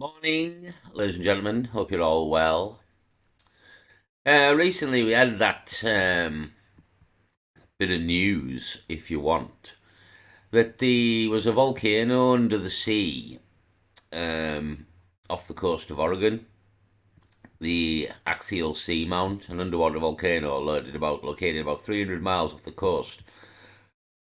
Morning, ladies and gentlemen. Hope you're all well. Recently, we had that bit of news, if you want, that there was a volcano under the sea um, off the coast of Oregon, the Axial Seamount, an underwater volcano located about 300 miles off the coast.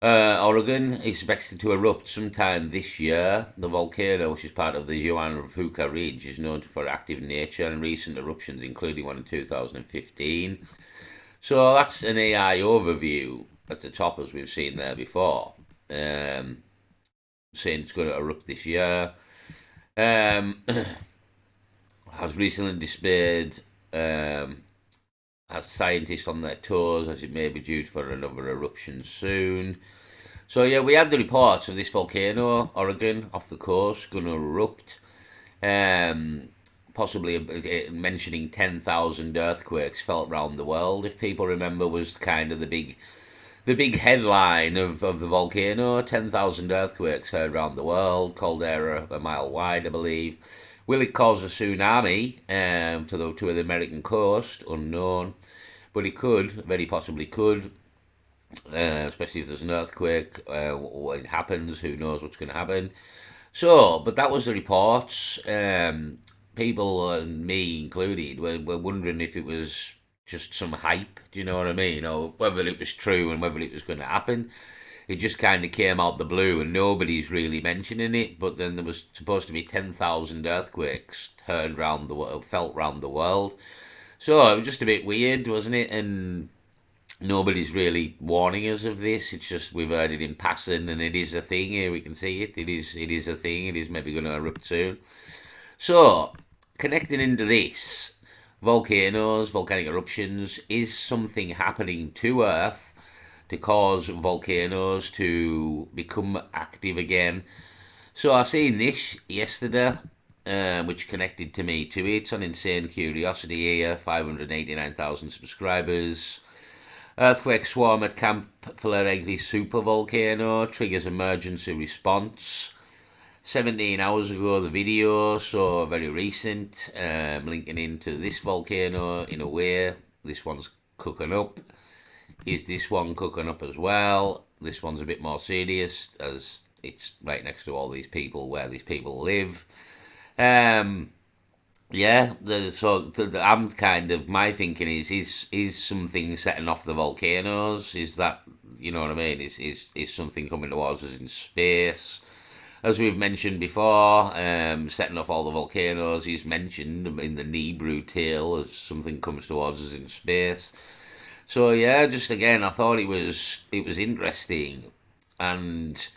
Oregon is expected to erupt sometime this year. The volcano, which is part of the Juan Ridge, is known for active nature and recent eruptions, including one in 2015. So that's an AI overview at the top, as we've seen there before, um, saying it's going to erupt this year. Um, has recently displayed has scientists on their toes, as it may be due for another eruption soon. So yeah, we had the reports of this volcano, Oregon, off the coast, going to erupt. Um, Possibly mentioning 10,000 earthquakes felt around the world. If people remember, was kind of the big headline of the volcano. 10,000 earthquakes heard around the world. Caldera a mile wide, I believe. Will it cause a tsunami to the American coast? Unknown, but it could, very possibly could. Especially if there's an earthquake, when it happens, who knows what's going to happen. So, but that was the reports. People, and me included, were wondering if it was just some hype, do you know what I mean? Or whether it was true and whether it was going to happen. It just kind of came out the blue and nobody's really mentioning it. But then there was supposed to be 10,000 earthquakes heard round the world, felt round the world. So it was just a bit weird, wasn't it? And nobody's really warning us of this. It's just we've heard it in passing, and it is a thing. Here we can see it. It is a thing. It is maybe going to erupt soon. So connecting into this, volcanoes, volcanic eruptions, is something happening to Earth to cause volcanoes to become active again. So I seen this yesterday, which connected to me to it. It's on Insane Curiosity here, 589,000 subscribers. Earthquake swarm at Camp Flegrei Super volcano triggers emergency response. 17 hours ago, the video, so very recent, linking into this volcano in a way. This one's cooking up. Is this one cooking up as well? This one's a bit more serious, as it's right next to all these people where these people live. Um, yeah, I'm kind of, my thinking is something setting off the volcanoes? Is that, you know what I mean? Is something coming towards us in space? As we've mentioned before, setting off all the volcanoes is mentioned in the Nebrew tale as something comes towards us in space. So yeah, just again, I thought it was interesting. And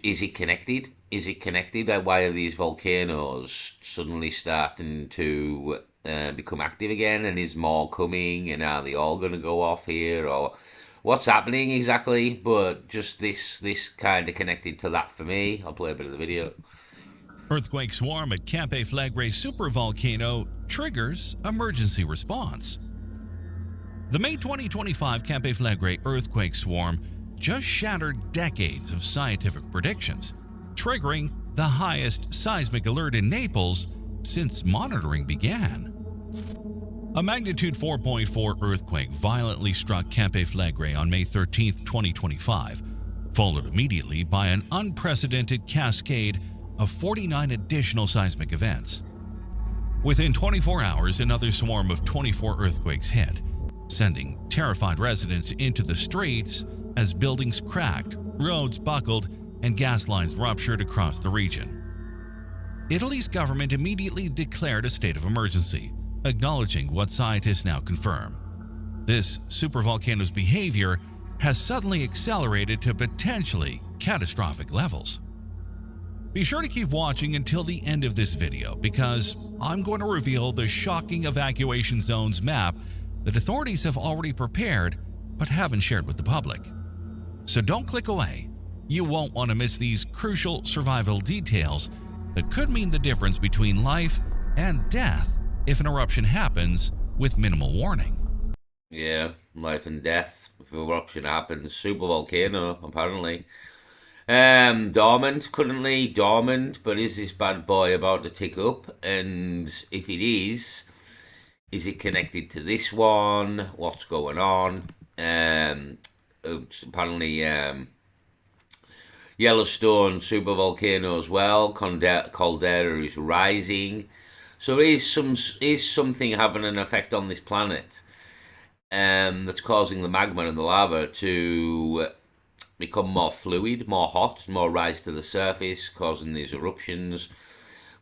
is it connected? Is it connected? Why are these volcanoes suddenly starting to become active again? And is more coming? And are they all going to go off here? Or what's happening exactly? But just this kind of connected to that for me. I'll play a bit of the video. Earthquake swarm at Campi Flegrei Super volcano triggers emergency response. The May 2025 Campi Flegrei earthquake swarm just shattered decades of scientific predictions, triggering the highest seismic alert in Naples since monitoring began. A magnitude 4.4 earthquake violently struck Campi Flegrei on May 13, 2025, followed immediately by an unprecedented cascade of 49 additional seismic events. Within 24 hours, another swarm of 24 earthquakes hit, sending terrified residents into the streets as buildings cracked, roads buckled, and gas lines ruptured across the region. Italy's government immediately declared a state of emergency, acknowledging what scientists now confirm. This supervolcano's behavior has suddenly accelerated to potentially catastrophic levels. Be sure to keep watching until the end of this video, because I'm going to reveal the shocking evacuation zones map that authorities have already prepared but haven't shared with the public. So don't click away. You won't want to miss these crucial survival details that could mean the difference between life and death if an eruption happens with minimal warning. Yeah, life and death. If an eruption happens, super volcano apparently. Dormant, currently dormant, but is this bad boy about to tick up? And if it is it connected to this one? What's going on? Apparently, Yellowstone super volcano as well. Caldera is rising, so is something having an effect on this planet? That's causing the magma and the lava to become more fluid, more hot, more rise to the surface, causing these eruptions.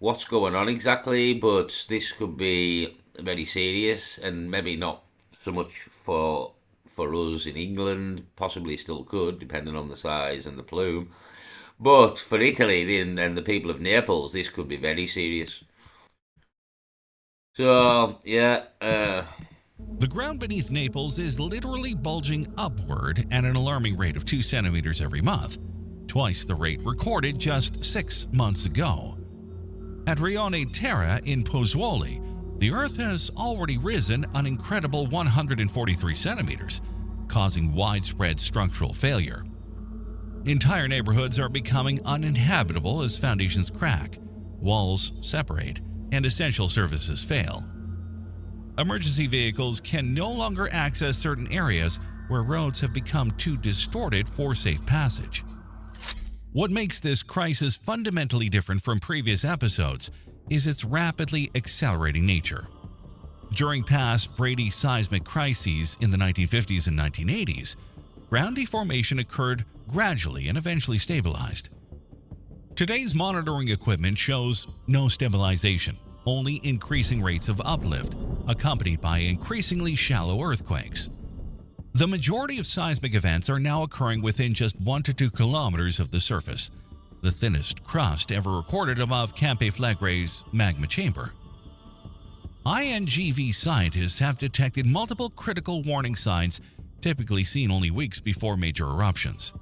What's going on exactly? But this could be very serious, and maybe not so much for us in England. Possibly still could, depending on the size and the plume. But for Italy and the people of Naples, this could be very serious. So yeah, The ground beneath Naples is literally bulging upward at an alarming rate of 2 centimeters every month, twice the rate recorded just 6 months ago. At Rione Terra in Pozzuoli, the Earth has already risen an incredible 143 centimeters, causing widespread structural failure. Entire neighborhoods are becoming uninhabitable as foundations crack, walls separate, and essential services fail. Emergency vehicles can no longer access certain areas where roads have become too distorted for safe passage. What makes this crisis fundamentally different from previous episodes is its rapidly accelerating nature. During past Brady seismic crises in the 1950s and 1980s, ground deformation occurred gradually and eventually stabilized. Today's monitoring equipment shows no stabilization, only increasing rates of uplift, accompanied by increasingly shallow earthquakes. The majority of seismic events are now occurring within just 1 to 2 kilometers of the surface, the thinnest crust ever recorded above Campi Flegrei's magma chamber. INGV scientists have detected multiple critical warning signs typically seen only weeks before major eruptions.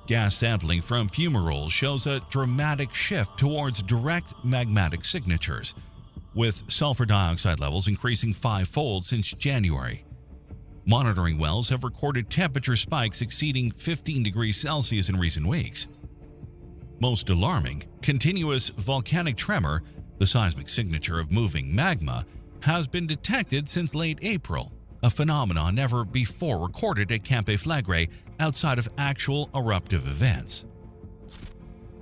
Gas sampling from fumaroles shows a dramatic shift towards direct magmatic signatures, with sulfur dioxide levels increasing 5-fold since January. Monitoring wells have recorded temperature spikes exceeding 15 degrees Celsius in recent weeks. Most alarming, continuous volcanic tremor, the seismic signature of moving magma, has been detected since late April, a phenomenon never before recorded at Campi Flegrei outside of actual eruptive events.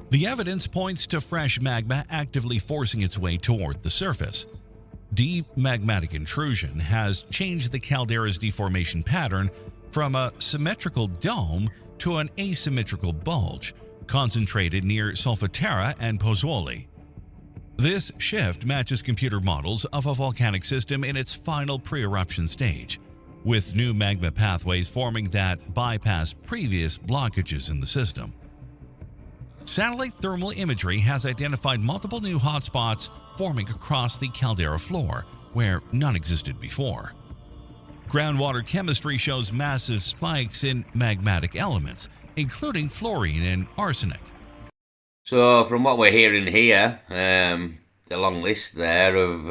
The evidence points to fresh magma actively forcing its way toward the surface. Deep magmatic intrusion has changed the caldera's deformation pattern from a symmetrical dome to an asymmetrical bulge, concentrated near Solfatara and Pozzuoli. This shift matches computer models of a volcanic system in its final pre-eruption stage, with new magma pathways forming that bypass previous blockages in the system. Satellite thermal imagery has identified multiple new hotspots forming across the caldera floor, where none existed before. Groundwater chemistry shows massive spikes in magmatic elements, including fluorine and arsenic. so from what we're hearing here, the long list there of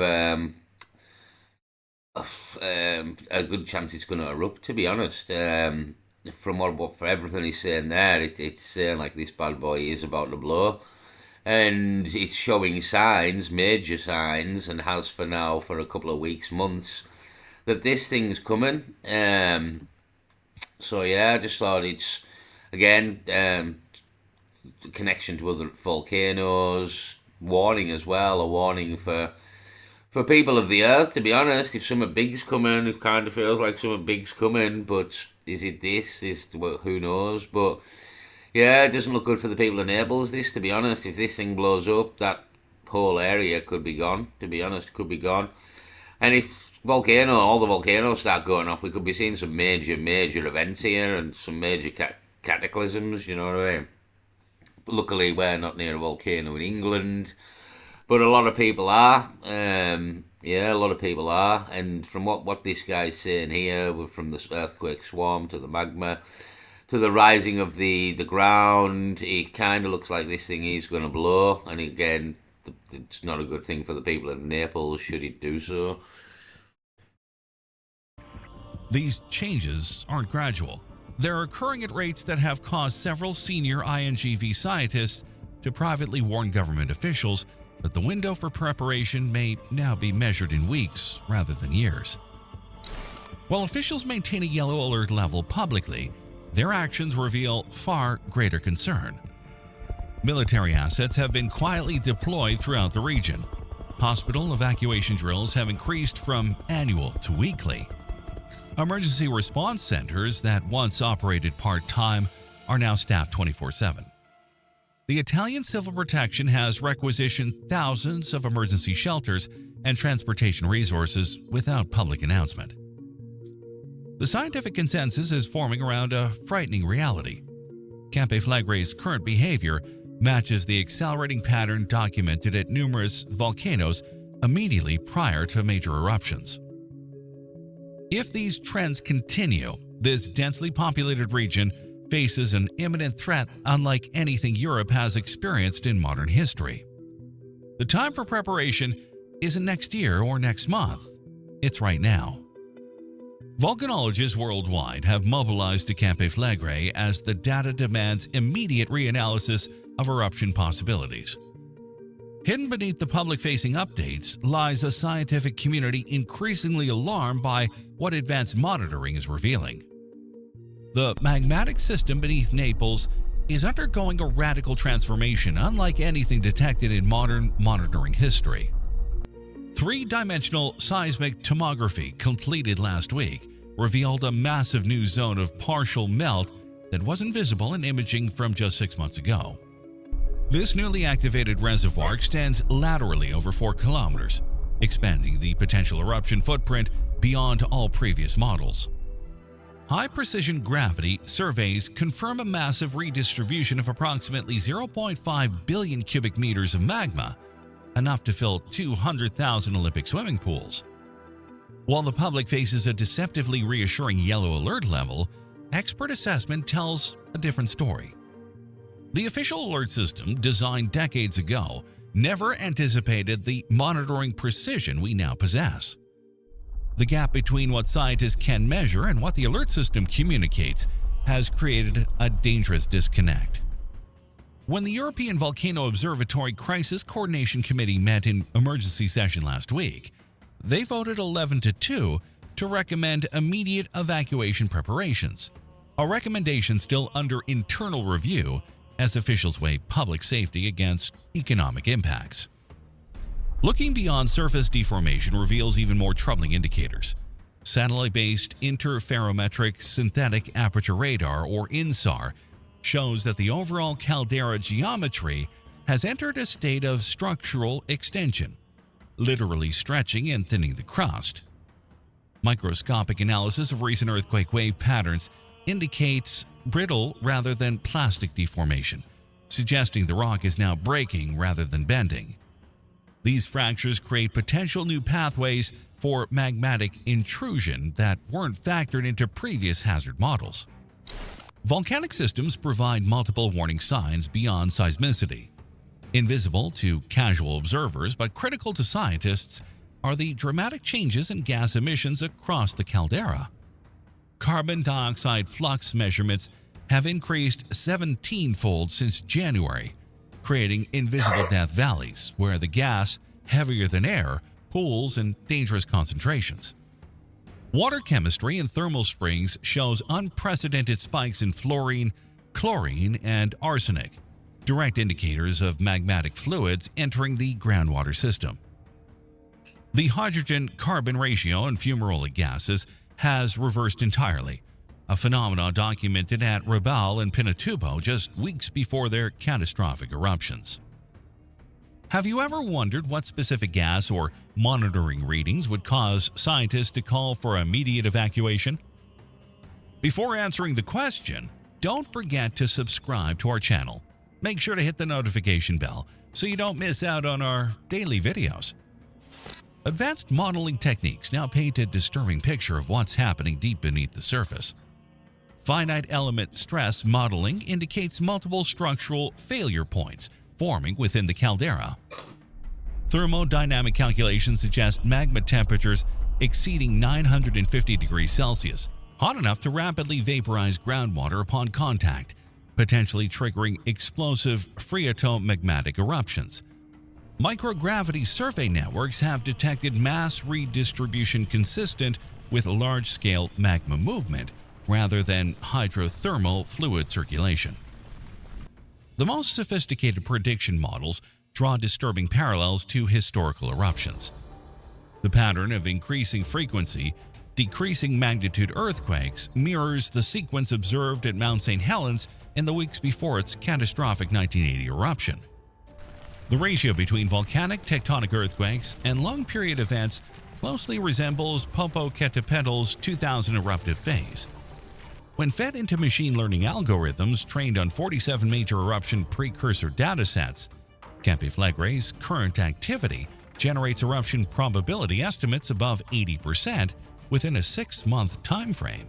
a good chance it's going to erupt. To be honest, from what for everything he's saying there, it's saying like this bad boy is about to blow, and it's showing signs, major signs, and has for now for a couple of weeks, months, that this thing's coming. So yeah, I just thought it's again connection to other volcanoes, warning as well, a warning for people of the earth. To be honest, if something big's coming, it kind of feels like something big's coming, but is it this? Well, who knows? But yeah, it doesn't look good for the people of Naples. This, to be honest, if this thing blows up, that whole area could be gone. To be honest, could be gone. And if all the volcanoes start going off, we could be seeing some major events here and some major cataclysms. You know what I mean? Luckily, we're not near a volcano in England, but a lot of people are. Yeah, a lot of people are. And from what this guy's saying here, from the earthquake swarm to the magma to the rising of the ground, it kind of looks like this thing is going to blow. And again, it's not a good thing for the people of Naples should it do so. These changes aren't gradual. They're occurring at rates that have caused several senior INGV scientists to privately warn government officials that the window for preparation may now be measured in weeks rather than years. While officials maintain a yellow alert level publicly, their actions reveal far greater concern. Military assets have been quietly deployed throughout the region. Hospital evacuation drills have increased from annual to weekly. Emergency response centers that once operated part-time are now staffed 24/7. The Italian Civil Protection has requisitioned thousands of emergency shelters and transportation resources without public announcement. The scientific consensus is forming around a frightening reality. Campi Flegrei's current behavior matches the accelerating pattern documented at numerous volcanoes immediately prior to major eruptions. If these trends continue, this densely populated region faces an imminent threat unlike anything Europe has experienced in modern history. The time for preparation isn't next year or next month, it's right now. Volcanologists worldwide have mobilized to Campi Flegrei as the data demands immediate reanalysis of eruption possibilities. Hidden beneath the public-facing updates lies a scientific community increasingly alarmed by what advanced monitoring is revealing. The magmatic system beneath Naples is undergoing a radical transformation unlike anything detected in modern monitoring history. Three-dimensional seismic tomography completed last week revealed a massive new zone of partial melt that wasn't visible in imaging from just 6 months ago. This newly activated reservoir extends laterally over 4 kilometers, expanding the potential eruption footprint beyond all previous models. High-precision gravity surveys confirm a massive redistribution of approximately 0.5 billion cubic meters of magma, enough to fill 200,000 Olympic swimming pools. While the public faces a deceptively reassuring yellow alert level, expert assessment tells a different story. The official alert system, designed decades ago, never anticipated the monitoring precision we now possess. The gap between what scientists can measure and what the alert system communicates has created a dangerous disconnect. When the European Volcano Observatory Crisis Coordination Committee met in emergency session last week, they voted 11-2 to recommend immediate evacuation preparations, a recommendation still under internal review as officials weigh public safety against economic impacts. Looking beyond surface deformation reveals even more troubling indicators. Satellite-based interferometric synthetic aperture radar, or INSAR, shows that the overall caldera geometry has entered a state of structural extension, literally stretching and thinning the crust. Microscopic analysis of recent earthquake wave patterns indicates brittle rather than plastic deformation, suggesting the rock is now breaking rather than bending. These fractures create potential new pathways for magmatic intrusion that weren't factored into previous hazard models. Volcanic systems provide multiple warning signs beyond seismicity. Invisible to casual observers but critical to scientists are the dramatic changes in gas emissions across the caldera. Carbon dioxide flux measurements have increased 17-fold since January, creating invisible death valleys where the gas, heavier than air, pools in dangerous concentrations. Water chemistry in thermal springs shows unprecedented spikes in fluorine, chlorine, and arsenic, direct indicators of magmatic fluids entering the groundwater system. The hydrogen-carbon ratio in fumarolic gases has reversed entirely, a phenomenon documented at Rabaul and Pinatubo just weeks before their catastrophic eruptions. Have you ever wondered what specific gas or monitoring readings would cause scientists to call for immediate evacuation? Before answering the question, don't forget to subscribe to our channel. Make sure to hit the notification bell so you don't miss out on our daily videos. Advanced modeling techniques now paint a disturbing picture of what's happening deep beneath the surface. Finite element stress modeling indicates multiple structural failure points forming within the caldera. Thermodynamic calculations suggest magma temperatures exceeding 950 degrees Celsius, hot enough to rapidly vaporize groundwater upon contact, potentially triggering explosive phreatomagmatic eruptions. Microgravity survey networks have detected mass redistribution consistent with large-scale magma movement rather than hydrothermal fluid circulation. The most sophisticated prediction models draw disturbing parallels to historical eruptions. The pattern of increasing frequency, decreasing magnitude earthquakes mirrors the sequence observed at Mount St. Helens in the weeks before its catastrophic 1980 eruption. The ratio between volcanic tectonic earthquakes and long-period events closely resembles Popocatépetl's 2000 eruptive phase. When fed into machine learning algorithms trained on 47 major eruption precursor datasets, Campi Flegrei's current activity generates eruption probability estimates above 80% within a 6-month time frame.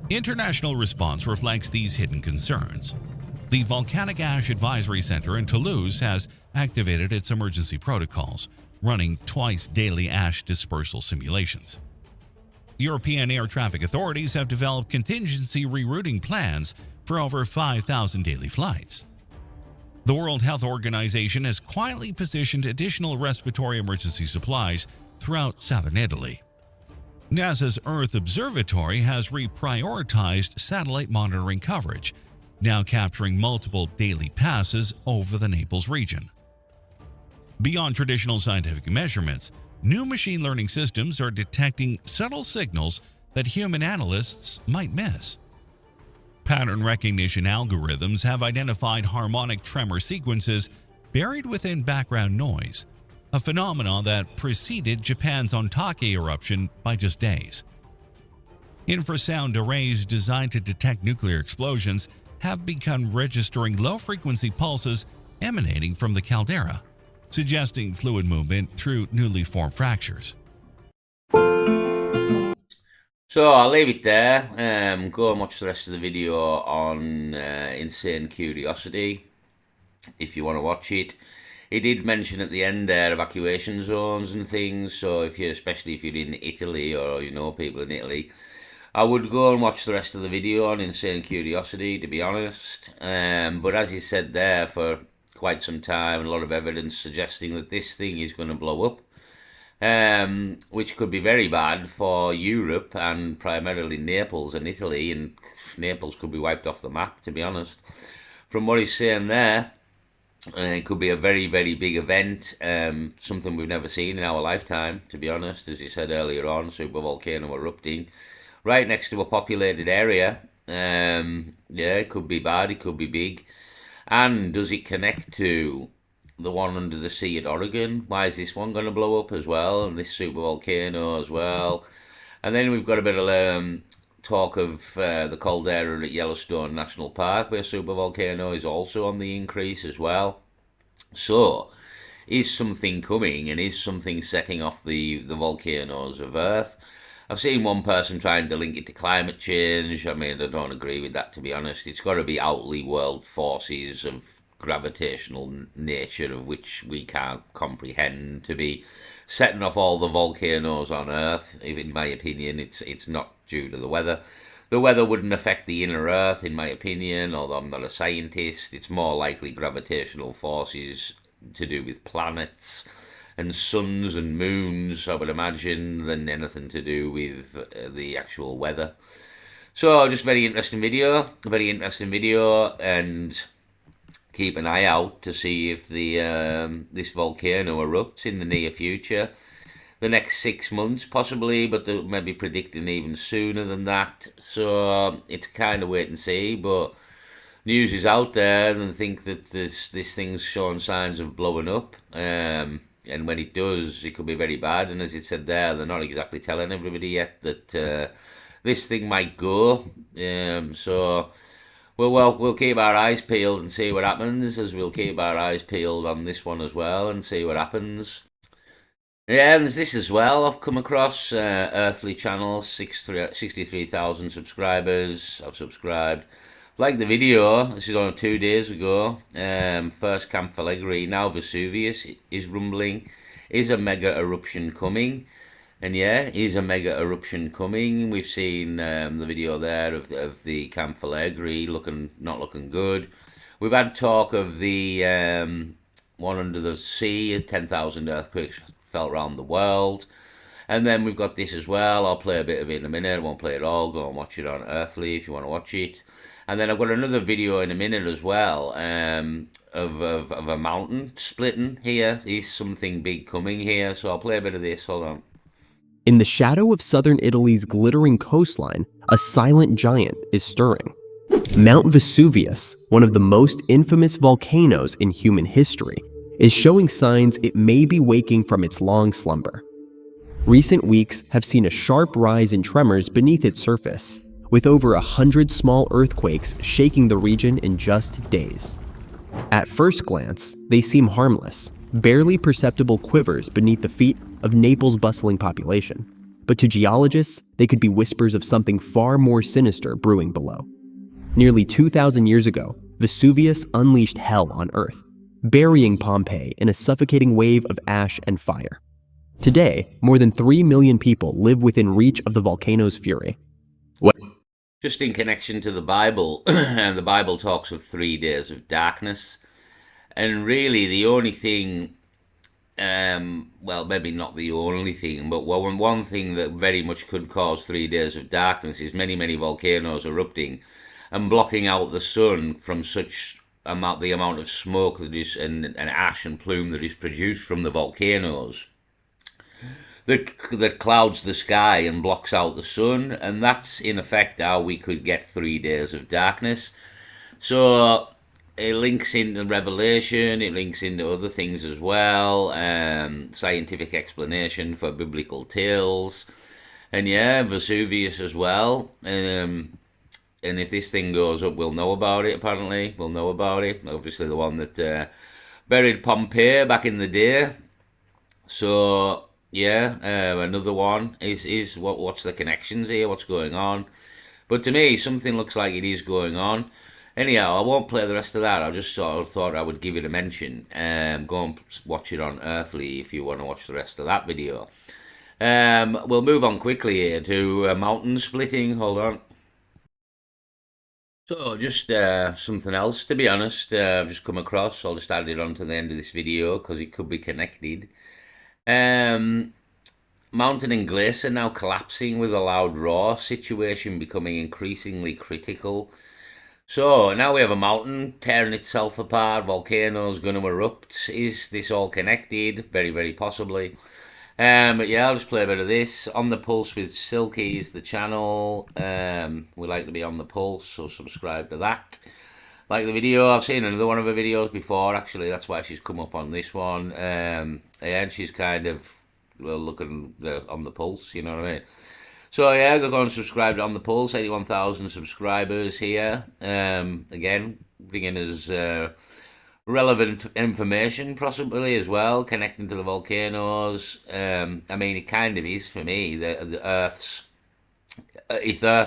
International response reflects these hidden concerns. The Volcanic Ash Advisory Center in Toulouse has activated its emergency protocols, running twice-daily ash dispersal simulations. European air traffic authorities have developed contingency rerouting plans for over 5,000 daily flights. The World Health Organization has quietly positioned additional respiratory emergency supplies throughout southern Italy. NASA's Earth Observatory has reprioritized satellite monitoring coverage, now capturing multiple daily passes over the Naples region. Beyond traditional scientific measurements, new machine learning systems are detecting subtle signals that human analysts might miss. Pattern recognition algorithms have identified harmonic tremor sequences buried within background noise, a phenomenon that preceded Japan's Ontake eruption by just days. Infrasound arrays designed to detect nuclear explosions have begun registering low-frequency pulses emanating from the caldera, suggesting fluid movement through newly formed fractures. So I'll leave it there. Go and watch the rest of the video on Insane Curiosity if you want to watch it. He did mention at the end there evacuation zones and things, so especially if you're in Italy or you know people in Italy, I would go and watch the rest of the video on Insane Curiosity, to be honest. But as he said there, for quite some time, a lot of evidence suggesting that this thing is going to blow up, which could be very bad for Europe and primarily Naples and Italy, and Naples could be wiped off the map, to be honest. From what he's saying there, it could be a very, very big event, something we've never seen in our lifetime, to be honest. As he said earlier on, supervolcano erupting right next to a populated area. Yeah, it could be bad, it could be big. And does it connect to the one under the sea at Oregon? Why is this one going to blow up as well, and this supervolcano as well? And then we've got a bit of talk of the caldera at Yellowstone National Park, where supervolcano is also on the increase as well. So, is something coming, and is something setting off the volcanoes of Earth? I've seen one person trying to link it to climate change. I mean, I don't agree with that, to be honest. It's got to be outly world forces of gravitational nature of which we can't comprehend to be setting off all the volcanoes on Earth. In my opinion, it's not due to the weather. The weather wouldn't affect the inner Earth, in my opinion, although I'm not a scientist. It's more likely gravitational forces to do with planets and suns and moons, I would imagine, than anything to do with the actual weather. So, just very interesting video, and keep an eye out to see if this volcano erupts in the near future. The next 6 months, possibly, but they may be predicting even sooner than that. So, it's kind of wait and see, but news is out there, and I think that this thing's showing signs of blowing up. And when it does, it could be very bad. And as it said there, they're not exactly telling everybody yet that this thing might go. So we'll keep our eyes peeled and see what happens, as we'll keep our eyes peeled on this one as well and see what happens. Yeah, and there's this as well. I've come across Earthly Channel, 63,000 subscribers. I've subscribed. Like the video, this is only 2 days ago. First Campi Flegrei, now Vesuvius is rumbling. Is a mega eruption coming? And yeah, is a mega eruption coming? We've seen the video there of the Camp Flegrei not looking good. We've had talk of the one under the sea, 10,000 earthquakes felt around the world. And then we've got this as well. I'll play a bit of it in a minute. I won't play it all. Go and watch it on Earthly if you want to watch it. And then I've got another video in a minute as well of a mountain splitting here. Is something big coming here. So I'll play a bit of this. Hold on. In the shadow of southern Italy's glittering coastline, a silent giant is stirring. Mount Vesuvius, one of the most infamous volcanoes in human history, is showing signs it may be waking from its long slumber. Recent weeks have seen a sharp rise in tremors beneath its surface, with over 100 small earthquakes shaking the region in just days. At first glance, they seem harmless, barely perceptible quivers beneath the feet of Naples' bustling population. But to geologists, they could be whispers of something far more sinister brewing below. Nearly 2,000 years ago, Vesuvius unleashed hell on Earth, burying Pompeii in a suffocating wave of ash and fire. Today, more than 3 million people live within reach of the volcano's fury. Just in connection to the Bible, and the Bible talks of 3 days of darkness. And really the only thing, well, maybe not the only thing, but one thing that very much could cause 3 days of darkness is many, many volcanoes erupting and blocking out the sun from the amount of smoke that is and ash and plume that is produced from the volcanoes that clouds the sky and blocks out the sun, and that's in effect how we could get 3 days of darkness. So it links into Revelation, it links into other things as well, scientific explanation for biblical tales, and yeah, Vesuvius as well. And if this thing goes up, we'll know about it, apparently. We'll know about it. Obviously the one that buried Pompeii back in the day. So yeah, another one is what's the connections here? What's going on? But to me, something looks like it is going on. Anyhow, I won't play the rest of that. I just sort of thought I would give it a mention. Go and watch it on Earthly if you want to watch the rest of that video. We'll move on quickly here to mountain splitting. Hold on. So just something else, to be honest. I've just come across. I'll just add it on to the end of this video because it could be connected. Mountain and glacier now collapsing with a loud roar, situation becoming increasingly critical. So now we have a mountain tearing itself apart, volcanoes going to erupt. Is this all connected? Very, very possibly. But yeah, I'll just play a bit of this. On the Pulse with Silky is the channel. We like to be on the pulse, so subscribe to that. Like the video, I've seen another one of her videos before, actually. That's why she's come up on this one. And she's kind of looking on the pulse, you know what I mean? So yeah, go and subscribe to On the Pulse. 81,000 subscribers here. Again, bringing us relevant information possibly as well, connecting to the volcanoes. I mean, it kind of is for me. The Earth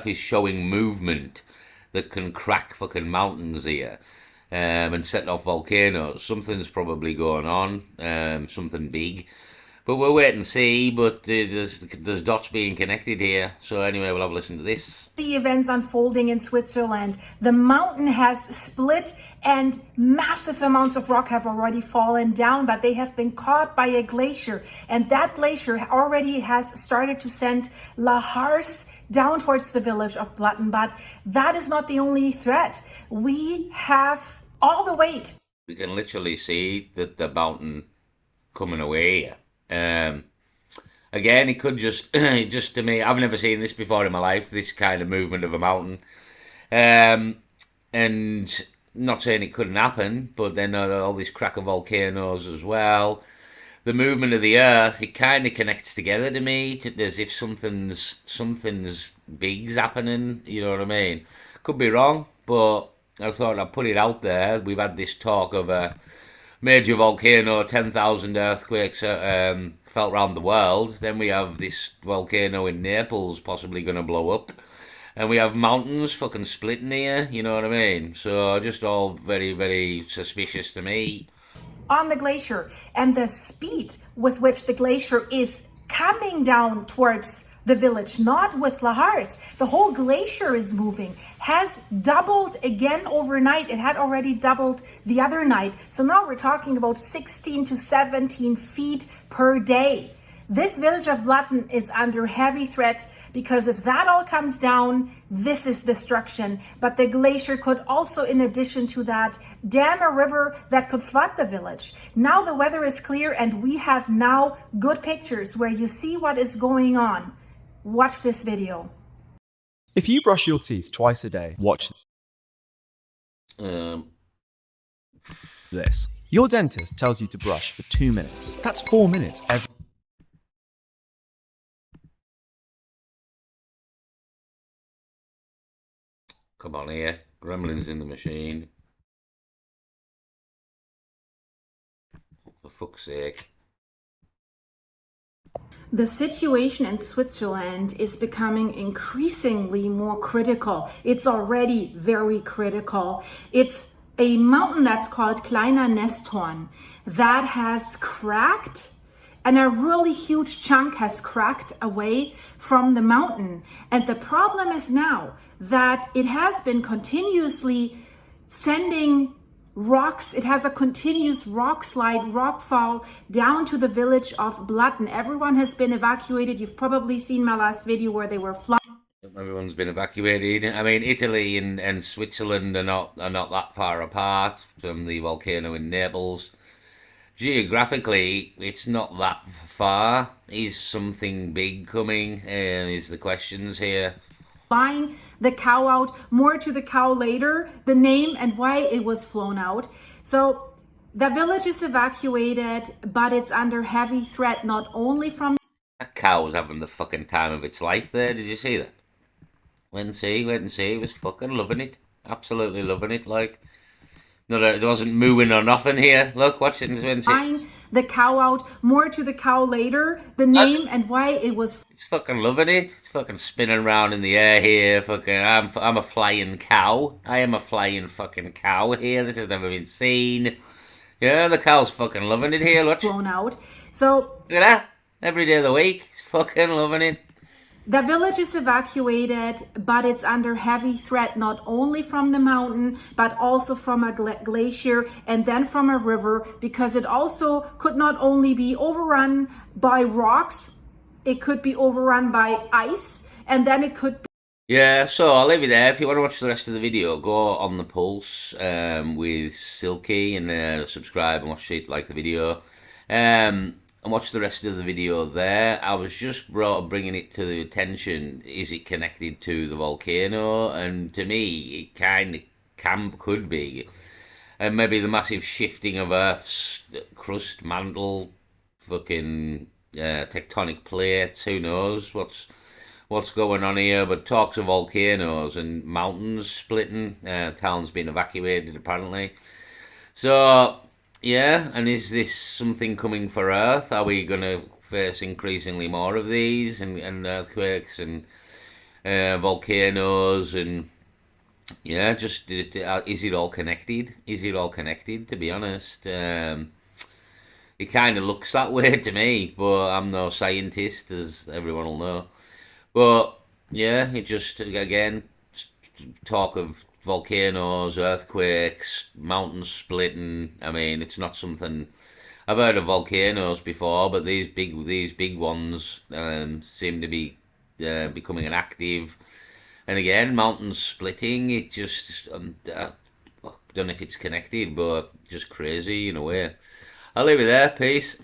is showing movement that can crack fucking mountains here and set off volcanoes. Something's probably going on, something big. But we'll wait and see, but there's dots being connected here. So anyway, we'll have a listen to this. The events unfolding in Switzerland. The mountain has split and massive amounts of rock have already fallen down, but they have been caught by a glacier. And that glacier already has started to send lahars down towards the village of Blatten. But that is not the only threat. We have all the weight. We can literally see that the mountain coming away here. Again, it could just to me, I've never seen this before in my life, this kind of movement of a mountain. And not saying it couldn't happen, but then all these crack of volcanoes as well. The movement of the earth, it kind of connects together to me, as if something's big's happening, you know what I mean? Could be wrong, but I thought I'd put it out there. We've had this talk of a major volcano, 10,000 earthquakes felt around the world. Then we have this volcano in Naples possibly going to blow up. And we have mountains fucking splitting here, you know what I mean? So just all very, very suspicious to me. On the glacier, and the speed with which the glacier is coming down towards the village, not with lahars. The whole glacier is moving, has doubled again overnight. It had already doubled the other night. So now we're talking about 16 to 17 feet per day. This village of Blatten is under heavy threat because if that all comes down, this is destruction. But the glacier could also, in addition to that, dam a river that could flood the village. Now the weather is clear and we have now good pictures where you see what is going on. Watch this video. If you brush your teeth twice a day, watch this. Your dentist tells you to brush for 2 minutes. That's 4 minutes every. Come on here. Gremlins in the machine. For fuck's sake. The situation in Switzerland is becoming increasingly more critical. It's already very critical. It's a mountain that's called Kleiner Nesthorn that has cracked, and a really huge chunk has cracked away from the mountain. And the problem is now that it has been continuously sending rocks. It has a continuous rock slide, rock fall down to the village of Blatten. Everyone has been evacuated. You've probably seen my last video where they were flying. Everyone's been evacuated. I mean, Italy and Switzerland are not that far apart from the volcano in Naples. Geographically, it's not that far. Is something big coming? Is the questions here. Flying the cow out, more to the cow later, the name and why it was flown out. So the village is evacuated, but it's under heavy threat, not only from... That cow was having the fucking time of its life there. Did you see that? Wait and see. It was fucking loving it. Absolutely loving it. Like, no, it wasn't mooing or nothing here. Look, watch it. Wait and see. The cow out, more to the cow later, the name and why it was... It's fucking loving it. It's fucking spinning around in the air here. Fucking, I'm a flying cow. I am a flying fucking cow here. This has never been seen. Yeah, the cow's fucking loving it here. Look. Blown out. So... Look at that. Every day of the week. It's fucking loving it. The village is evacuated, but it's under heavy threat, not only from the mountain, but also from a glacier and then from a river, because it also could not only be overrun by rocks, it could be overrun by ice, and then it could be... Yeah, so I'll leave it there. If you want to watch the rest of the video, go on the Pulse with Silky and subscribe and watch it, like the video. And watch the rest of the video there. I was just bringing it to the attention, is it connected to the volcano? And to me, it kind of could be. And maybe the massive shifting of Earth's crust, mantle, fucking tectonic plates, who knows what's going on here. But talks of volcanoes and mountains splitting, towns being evacuated apparently. So... yeah, and is this something coming for Earth? Are we going to face increasingly more of these and earthquakes and volcanoes and yeah, just is it all connected? Is it all connected? To be honest, it kind of looks that way to me, but I'm no scientist, as everyone will know. But yeah, it just again talk of volcanoes, earthquakes, mountains splitting. I mean, it's not something I've heard of volcanoes before, but these big ones seem to be becoming an active. And again, mountains splitting. It just I don't know if it's connected, but just crazy in a way. I'll leave it there. Peace.